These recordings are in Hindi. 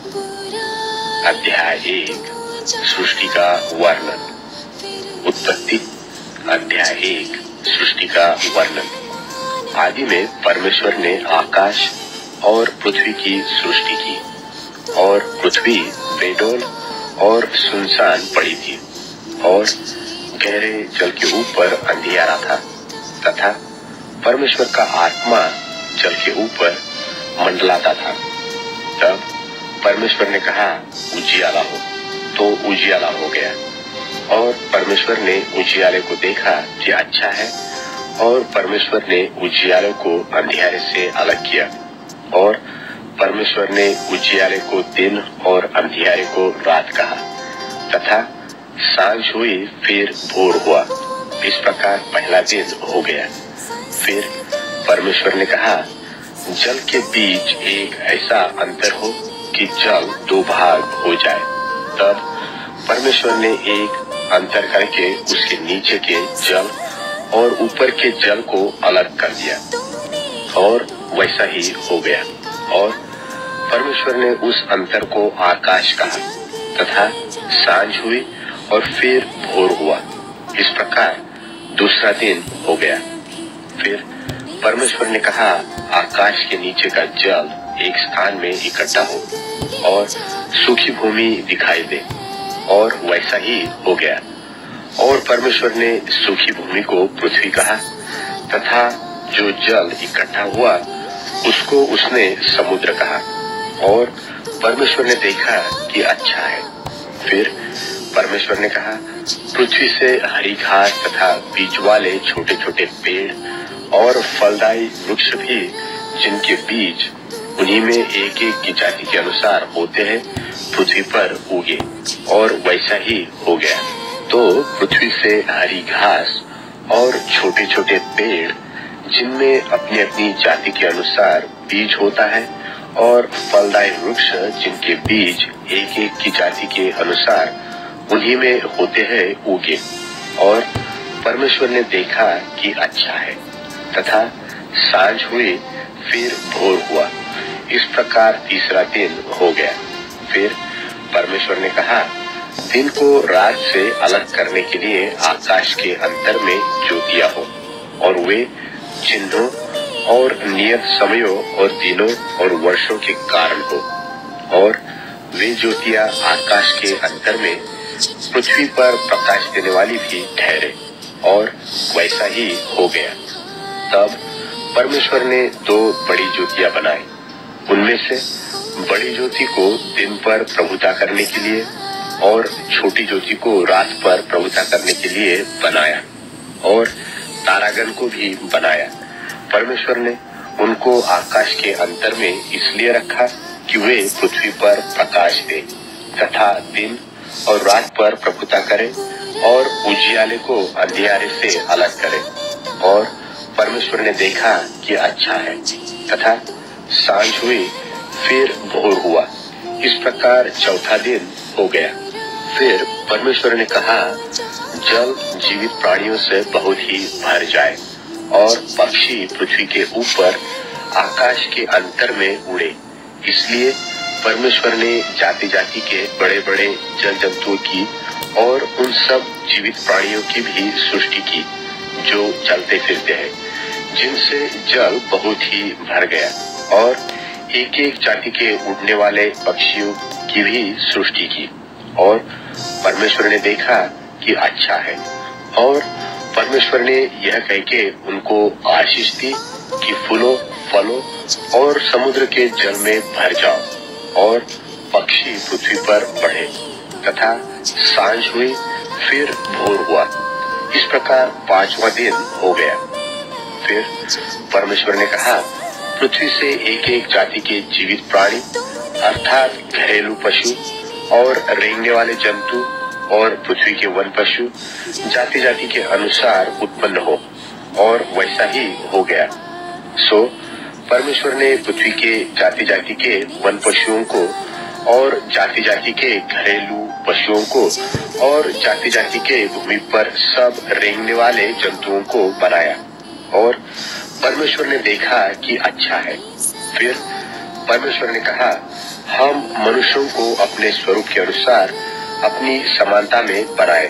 अध्याय 1 सृष्टि का वर्णन। उत्पत्ति अध्याय 1 सृष्टि का वर्णन। आदि में परमेश्वर ने आकाश और पृथ्वी की सृष्टि की, और पृथ्वी बेडौल और सुनसान पड़ी थी, और गहरे जल के ऊपर अंधियारा था, तथा परमेश्वर का आत्मा जल के ऊपर मंडलाता था। तब परमेश्वर ने कहा, उजियाला हो, तो उजियाला हो गया। और परमेश्वर ने उजियाले को देखा कि अच्छा है, और परमेश्वर ने उजियाले को अंधियारे से अलग किया, और परमेश्वर ने उजियाले को दिन और अंधियारे को रात कहा। तथा सांझ हुई, फिर भोर हुआ। इस प्रकार पहला दिन हो गया। फिर परमेश्वर ने कहा, जल के बीच एक ऐसा अंतर हो कि जल दो भाग हो जाए। तब परमेश्वर ने एक अंतर करके उसके नीचे के जल और ऊपर के जल को अलग कर दिया, और वैसा ही हो गया। और परमेश्वर ने उस अंतर को आकाश कहा। तथा सांझ हुई और फिर भोर हुआ। इस प्रकार दूसरा दिन हो गया। फिर परमेश्वर ने कहा, आकाश के नीचे का जल एक स्थान में इकट्ठा हो, और सूखी भूमि दिखाई दे, और वैसा ही हो गया। और परमेश्वर ने सूखी भूमि को पृथ्वी कहा, तथा जो जल इकट्ठा हुआ उसको उसने समुद्र कहा। और परमेश्वर ने देखा कि अच्छा है। फिर परमेश्वर ने कहा, पृथ्वी से हरी घास तथा बीज वाले छोटे छोटे पेड़ और फलदायी वृक्ष भी, जिनके बीज उन्हीं में एक एक की जाति के अनुसार होते हैं, पृथ्वी पर उगे, और वैसा ही हो गया। तो पृथ्वी से हरी घास और छोटे छोटे पेड़, जिनमें अपनी अपनी जाति के अनुसार बीज होता है, और फलदायी वृक्ष, जिनके बीज एक एक की जाति के अनुसार उन्हीं में होते हैं, उगे। और परमेश्वर ने देखा कि अच्छा है। तथा सांझ हुई, फिर भोर हुआ। इस प्रकार तीसरा दिन हो गया। फिर परमेश्वर ने कहा, दिन को रात से अलग करने के लिए आकाश के अंतर में ज्योतियां हो, और वे चिन्हों और नियत समयों और दिनों और वर्षों के कारण हो। और वे ज्योतियां आकाश के अंतर में पृथ्वी पर प्रकाश देने वाली भी ठहरे, और वैसा ही हो गया। तब परमेश्वर ने दो बड़ी ज्योतियां बनाई। उनमें से बड़ी ज्योति को दिन पर प्रभुता करने के लिए, और छोटी ज्योति को रात पर प्रभुता करने के लिए बनाया। और तारागण को भी बनाया। परमेश्वर ने उनको आकाश के अंतर में इसलिए रखा कि वे पृथ्वी पर प्रकाश दें, तथा दिन और रात पर प्रभुता करें, और उजियाले को अंधियारे से अलग करें। और परमेश्वर ने देखा कि अच्छा है। तथा सांझ हुई, फिर भोर हुआ। इस प्रकार चौथा दिन हो गया। फिर परमेश्वर ने कहा, जल जीवित प्राणियों से बहुत ही भर जाए, और पक्षी पृथ्वी के ऊपर आकाश के अंतर में उड़े। इसलिए परमेश्वर ने जाति जाति के बड़े बड़े जल जंतुओं की और उन सब जीवित प्राणियों की भी सृष्टि की, जो चलते फिरते हैं, जिनसे जल बहुत ही भर गया। और एक एक जाति के उड़ने वाले पक्षियों की भी सृष्टि की। और परमेश्वर ने देखा कि अच्छा है। और परमेश्वर ने यह कह के उनको आशीष दी कि फूलो, फलो और समुद्र के जल में भर जाओ, और पक्षी पृथ्वी पर बढ़े। तथा सांझ हुई, फिर भोर हुआ। इस प्रकार पांचवा दिन हो गया। फिर परमेश्वर ने कहा, पृथ्वी से एक एक जाति के जीवित प्राणी, अर्थात घरेलू पशु और रेंगने वाले जंतु और पृथ्वी के वन पशु, जाति जाति के अनुसार उत्पन्न हो, और वैसा ही हो गया। सो परमेश्वर ने पृथ्वी के जाति जाति के वन पशुओं को, और जाति जाति के घरेलू पशुओं को, और जाति जाति के भूमि पर सब रेंगने वाले जंतुओं को बनाया। और परमेश्वर ने देखा कि अच्छा है। फिर परमेश्वर ने कहा, हम मनुष्यों को अपने स्वरूप के अनुसार अपनी समानता में बनाए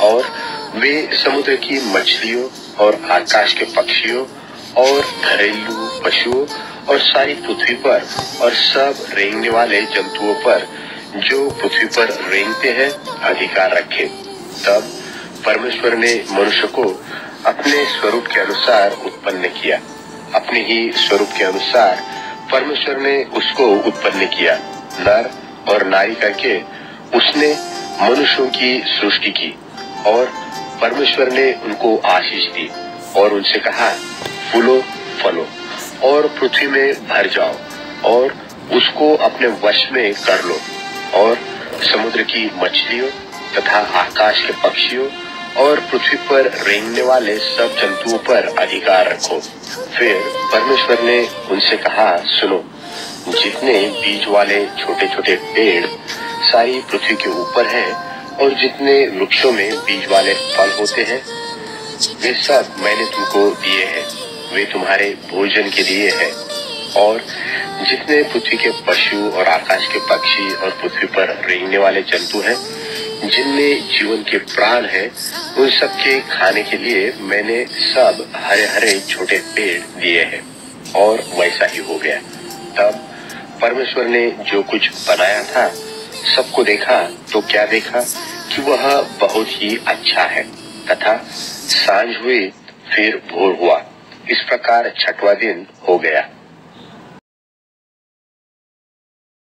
और वे समुद्र की मछलियों और आकाश के पक्षियों और घरेलू पशुओं और सारी पृथ्वी पर और सब रेंगने वाले जंतुओं पर जो पृथ्वी पर रेंगते हैं अधिकार रखे। तब परमेश्वर ने मनुष्य को अपने स्वरूप के अनुसार उत्पन्न किया। अपने ही स्वरूप के अनुसार परमेश्वर ने उसको उत्पन्न किया। नर और नारी करके उसने मनुष्यों की सृष्टि की और परमेश्वर ने उनको आशीष दी और उनसे कहा, फूलो फलो और पृथ्वी में भर जाओ और उसको अपने वश में कर लो और समुद्र की मछलियों तथा आकाश के पक्षियों और पृथ्वी पर रेंगने वाले सब जंतुओं पर अधिकार रखो। फिर परमेश्वर ने उनसे कहा, सुनो, जितने बीज वाले छोटे छोटे पेड़ सारी पृथ्वी के ऊपर हैं और जितने वृक्षों में बीज वाले फल होते हैं वे सब मैंने तुमको दिए हैं, वे तुम्हारे भोजन के लिए हैं। और जितने पृथ्वी के पशु और आकाश के पक्षी और पृथ्वी पर रेंगने वाले जंतु हैं जिनमें जीवन के प्राण हैं, उन सब के खाने के लिए मैंने सब हरे हरे छोटे पेड़ दिए हैं। और वैसा ही हो गया। तब परमेश्वर ने जो कुछ बनाया था सबको देखा तो क्या देखा कि वह बहुत ही अच्छा है। तथा सांझ हुई फिर भोर हुआ। इस प्रकार छठवां दिन हो गया।